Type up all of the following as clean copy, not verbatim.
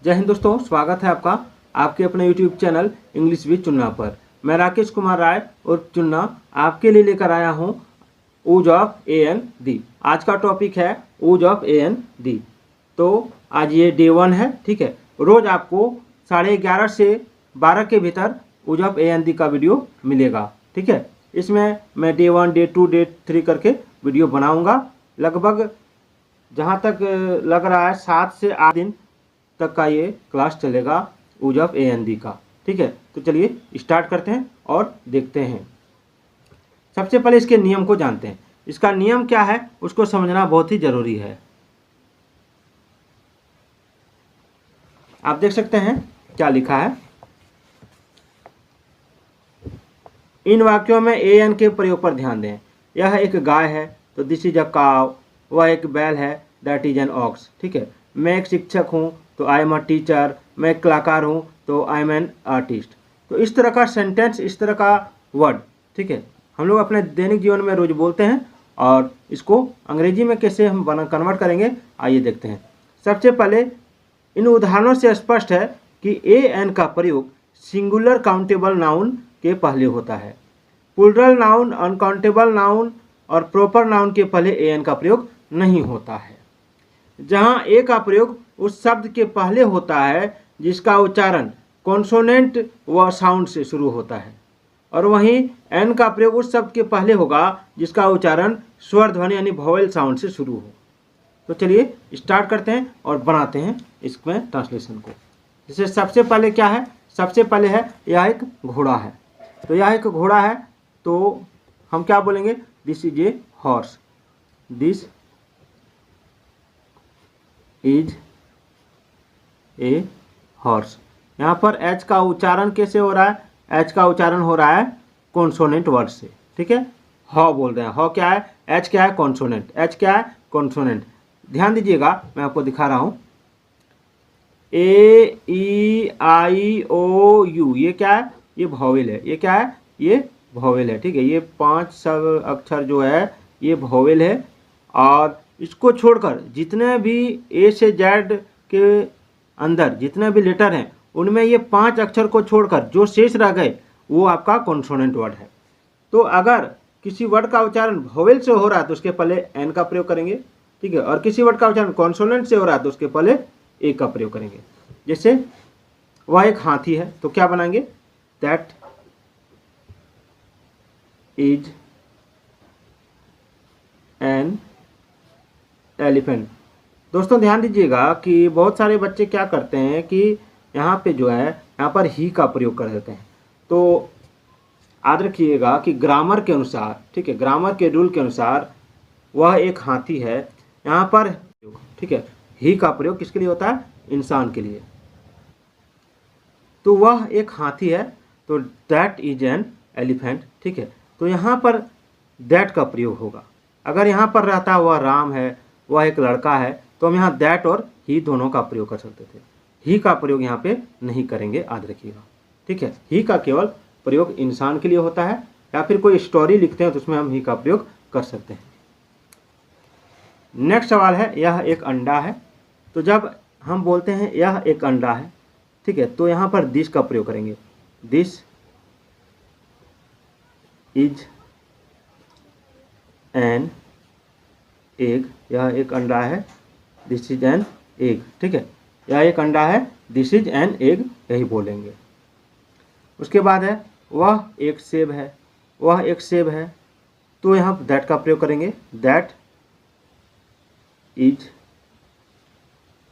जय हिंद दोस्तों, स्वागत है आपका आपके अपने YouTube channel English with Chunna पर। मैं राकेश कुमार राय और चुन्ना आपके लिए लेकर आया हूं यूज ऑफ ए एन दी। आज का टॉपिक है यूज ऑफ ए एन दी। तो आज ये डे 1 है, ठीक है। रोज आपको 11:30 से 12 के भीतर यूज ऑफ ए एन दी का वीडियो मिलेगा, ठीक है। इसमें मैं डे 1, डे 2, डे 3 करके वीडियो बनाऊंगा। लगभग जहाँ तक लग रहा है 7 से 8 दिन तक का ये क्लास चलेगा यूज ऑफ ए एन दी का, ठीक है। तो चलिए स्टार्ट करते हैं और देखते हैं। सबसे पहले इसके नियम को जानते हैं। इसका नियम क्या है उसको समझना बहुत ही जरूरी है। आप देख सकते हैं क्या लिखा है। इन वाक्यों में ए एन के प्रयोग पर ध्यान दें। यह एक गाय है तो दिस इज अ काव। वह एक बैल है दैट इज एन ऑक्स, ठीक है। मैं एक शिक्षक हूँ तो आई एम अ टीचर। मैं एक कलाकार हूँ तो आई एम एन आर्टिस्ट। तो इस तरह का सेंटेंस, इस तरह का वर्ड, ठीक है, हम लोग अपने दैनिक जीवन में रोज बोलते हैं। और इसको अंग्रेजी में कैसे हम कन्वर्ट करेंगे, आइए देखते हैं। सबसे पहले इन उदाहरणों से स्पष्ट है कि ए एन का प्रयोग सिंगुलर काउंटेबल नाउन के पहले होता है। प्लूरल नाउन, अनकाउंटेबल नाउन और प्रॉपर नाउन के पहले ए एन का प्रयोग नहीं होता है। जहाँ ए का प्रयोग उस शब्द के पहले होता है जिसका उच्चारण कॉन्सोनेंट व साउंड से शुरू होता है, और वहीं एन का प्रयोग उस शब्द के पहले होगा जिसका उच्चारण स्वर ध्वनि यानी वॉवेल साउंड से शुरू हो। तो चलिए स्टार्ट करते हैं और बनाते हैं इसमें ट्रांसलेशन को। जैसे सबसे पहले क्या है, सबसे पहले है यह एक घोड़ा है। तो यह एक घोड़ा है तो हम क्या बोलेंगे, this is a horse. This is a horse. यहाँ पर एच का उच्चारण कैसे हो रहा है, एच का उच्चारण हो रहा है कॉन्सोनेंट वर्ड से, ठीक है। हॉ बोल रहे हैं, हॉ क्या है, एच क्या है, कॉन्सोनेंट। एच क्या है, कॉन्सोनेंट। ध्यान दीजिएगा, मैं आपको दिखा रहा हूँ। ए ई आई ओ यू, ये क्या है, ये वॉवेल है। ये क्या है, ये वॉवेल है, ठीक है। ये 5 सब अक्षर जो है ये वॉवेल है। और इसको छोड़कर जितने भी ए से जेड के अंदर जितने भी लेटर हैं उनमें ये 5 अक्षर को छोड़कर जो शेष रह गए वो आपका कॉन्सोनेंट वर्ड है। तो अगर किसी वर्ड का उच्चारण वॉवेल से हो रहा है तो उसके पहले एन का प्रयोग करेंगे, ठीक है। और किसी वर्ड का उच्चारण कॉन्सोनेंट से हो रहा है तो उसके पहले ए का प्रयोग करेंगे। जैसे वह एक हाथी है तो क्या बनाएंगे, दैट इज एन एलिफेंट। दोस्तों ध्यान दीजिएगा कि बहुत सारे बच्चे क्या करते हैं कि यहाँ पे जो है यहाँ पर ही का प्रयोग कर देते हैं। तो याद रखिएगा कि ग्रामर के अनुसार, ठीक है, ग्रामर के रूल के अनुसार वह एक हाथी है, यहाँ पर, ठीक है, ही का प्रयोग किसके लिए होता है, इंसान के लिए। तो वह एक हाथी है तो दैट इज एन एलिफेंट, ठीक है। तो यहाँ पर दैट का प्रयोग होगा। अगर यहाँ पर रहता वह राम है, वह एक लड़का है, तो हम यहाँ दैट और ही दोनों का प्रयोग कर सकते थे। ही का प्रयोग यहाँ पे नहीं करेंगे, याद रखिएगा, ठीक है। ही का केवल प्रयोग इंसान के लिए होता है, या फिर कोई स्टोरी लिखते हैं तो उसमें हम ही का प्रयोग कर सकते हैं। नेक्स्ट सवाल है, यह एक अंडा है। तो जब हम बोलते हैं यह एक अंडा है, ठीक है, तो यहाँ पर दिस का प्रयोग करेंगे। This is an egg. यह एक अंडा है, दिस इज एन एग, ठीक है। यह एक अंडा है, दिस इज एन एग, यही बोलेंगे। उसके बाद है वह एक सेब है। वह एक सेब है तो यहाँ दैट का प्रयोग करेंगे। That is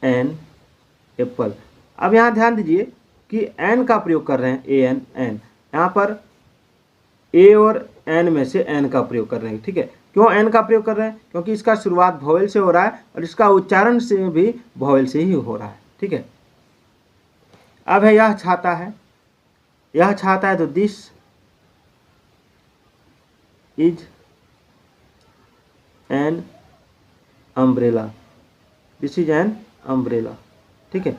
an apple. अब यहाँ ध्यान दीजिए कि एन का प्रयोग कर रहे हैं, ए एन, एन। यहाँ पर ए और एन में से एन का प्रयोग कर रहे हैं, ठीक है। क्यों एन का प्रयोग कर रहे हैं, क्योंकि इसका शुरुआत वॉवेल से हो रहा है और इसका उच्चारण से भी वॉवेल से ही हो रहा है, ठीक है। अब है यह छाता है। यह छाता है तो this is an umbrella. This is an umbrella, ठीक है।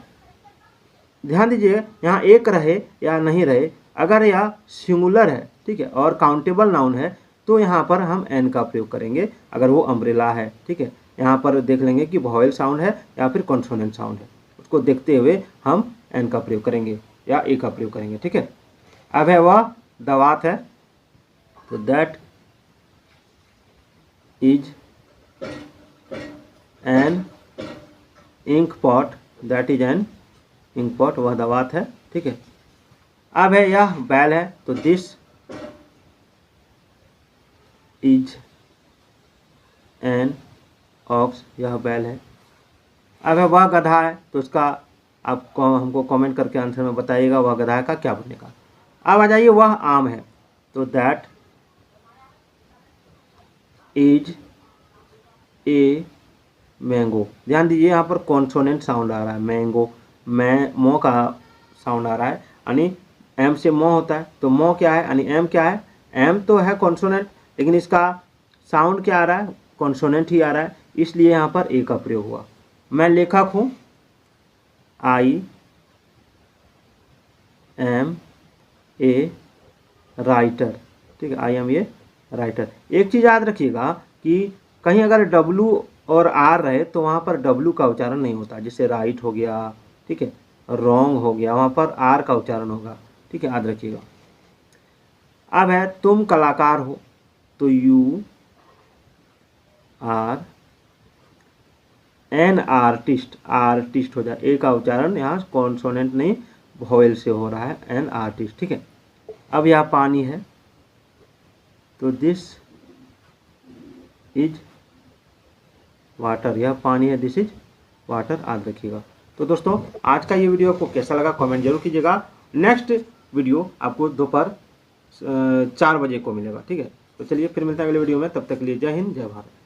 ध्यान दीजिए यहाँ एक रहे या नहीं रहे, अगर यह सिंगुलर है, ठीक है, और काउंटेबल नाउन है तो यहाँ पर हम एन का प्रयोग करेंगे। अगर वो अम्ब्रेला है, ठीक है, यहाँ पर देख लेंगे कि वॉवेल साउंड है या फिर कॉन्सोनेंट साउंड है, को देखते हुए हम एन का प्रयोग करेंगे या ए का प्रयोग करेंगे, ठीक है। अब है वह दवात है, तो that is an ink pot, that is an ink pot, वह दवात है, ठीक है। अब है यह बैल है, तो दिस इज एन ऑक्स, यह बैल है। अब है वह गधा है, तो उसका आप हमको कमेंट करके आंसर में बताइएगा वह गधा का क्या बनेगा। अब आ जाइए वह आम है, तो दैट इज ए मैंगो। ध्यान दीजिए यहाँ पर कॉन्सोनेंट साउंड आ रहा है, मैंगो, मैं मो का साउंड आ रहा है, यानी एम से मो होता है, तो मो क्या है यानी एम क्या है, एम तो है कॉन्सोनेंट लेकिन इसका साउंड क्या आ रहा है, कॉन्सोनेंट ही आ रहा है, इसलिए यहाँ पर ए का प्रयोग हुआ। मैं लेखक हूँ, आई एम ए राइटर, ठीक है, आई एम ए राइटर। एक चीज़ याद रखिएगा कि कहीं अगर डब्लू और आर रहे तो वहाँ पर डब्लू का उच्चारण नहीं होता, जैसे राइट हो गया, ठीक है, रॉन्ग हो गया, वहाँ पर आर का उच्चारण होगा, ठीक है, याद रखिएगा। अब है तुम कलाकार हो, तो you are an artist, artist हो जाए, ए का उच्चारण यहाँ कॉन्सोनेंट नहीं वोवेल से हो रहा है, एन आर्टिस्ट, ठीक है। अब यह पानी है, तो दिस इज वाटर, यह पानी है, दिस इज वाटर, याद रखिएगा। तो दोस्तों आज का ये वीडियो आपको कैसा लगा कमेंट जरूर कीजिएगा। नेक्स्ट वीडियो आपको दोपहर 4 बजे को मिलेगा, ठीक है। तो चलिए फिर मिलते हैं अगले वीडियो में, तब तक के लिए जय हिंद जय भारत।